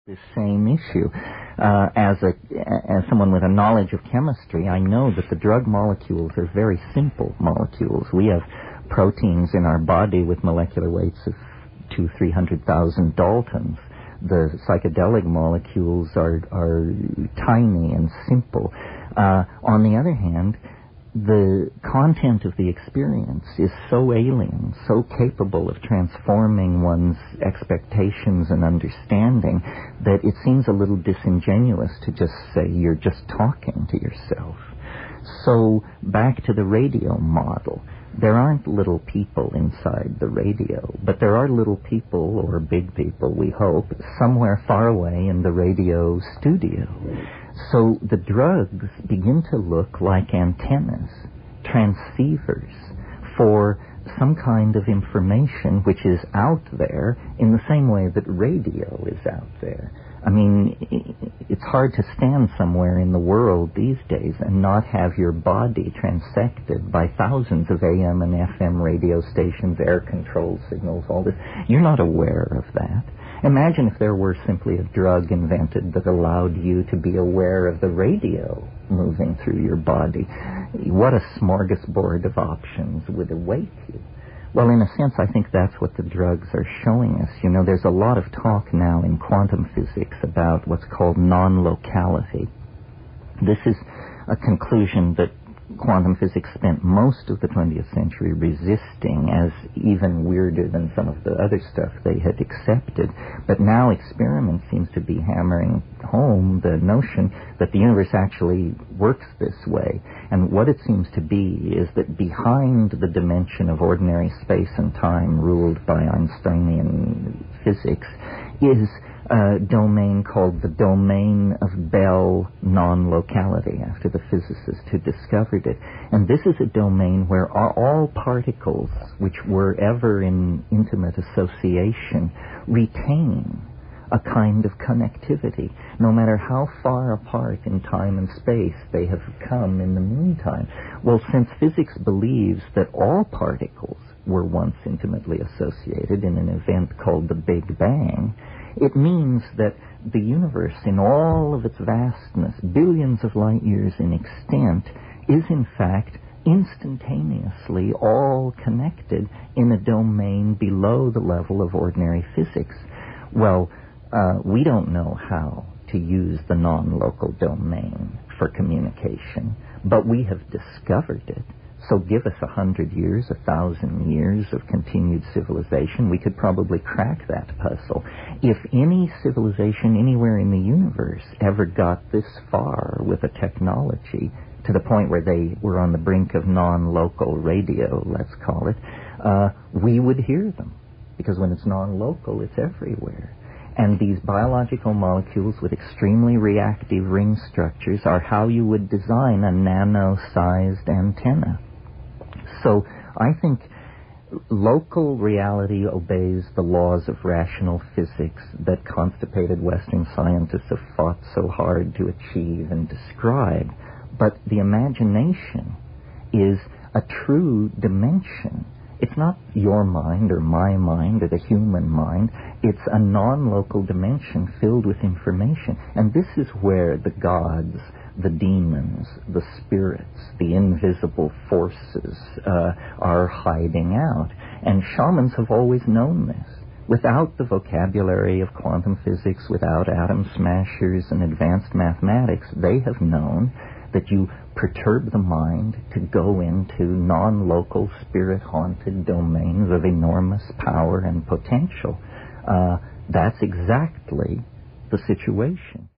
This same issue. As someone with a knowledge of chemistry, I know that the drug molecules are very simple molecules. We have proteins in our body with molecular weights of 200,000-300,000 Daltons. The psychedelic molecules are tiny and simple. On the other hand, the content of the experience is so alien, so capable of transforming one's expectations and understanding that it seems a little disingenuous to just say you're just talking to yourself. So back to the radio model. There aren't little people inside the radio, but there are little people, or big people, we hope, somewhere far away in the radio studio. So the drugs begin to look like antennas, transceivers, for some kind of information which is out there in the same way that radio is out there. I mean, it's hard to stand somewhere in the world these days and not have your body transected by thousands of AM and FM radio stations, air-controlled signals, all this. You're not aware of that. Imagine if there were simply a drug invented that allowed you to be aware of the radio moving through your body. What a smorgasbord of options would await you. Well, in a sense, I think that's what the drugs are showing us. You know, there's a lot of talk now in quantum physics about what's called non-locality. This is a conclusion that quantum physics spent most of the 20th century resisting as even weirder than some of the other stuff they had accepted. But now experiment seems to be hammering home the notion that the universe actually works this way. And what it seems to be is that behind the dimension of ordinary space and time ruled by Einsteinian physics is a domain called the domain of Bell non-locality, after the physicist who discovered it. And this is a domain where all particles which were ever in intimate association retain a kind of connectivity, no matter how far apart in time and space they have come in the meantime. Well, since physics believes that all particles were once intimately associated in an event called the Big Bang, it means that the universe, in all of its vastness, billions of light years in extent, is in fact instantaneously all connected in a domain below the level of ordinary physics. Well, we don't know how to use the non-local domain for communication, but we have discovered it. So give us 100 years, 1,000 years of continued civilization, we could probably crack that puzzle. If any civilization anywhere in the universe ever got this far with a technology to the point where they were on the brink of non-local radio, let's call it, we would hear them. Because when it's non-local, it's everywhere. And these biological molecules with extremely reactive ring structures are how you would design a nano-sized antenna. So I think local reality obeys the laws of rational physics that constipated Western scientists have fought so hard to achieve and describe. But the imagination is a true dimension. It's not your mind or my mind or the human mind. It's a non-local dimension filled with information. And this is where the gods, the demons, the spirits, the invisible forces are hiding out. And shamans have always known this. Without the vocabulary of quantum physics, without atom smashers and advanced mathematics, they have known that you perturb the mind to go into non-local, spirit-haunted domains of enormous power and potential. That's exactly the situation.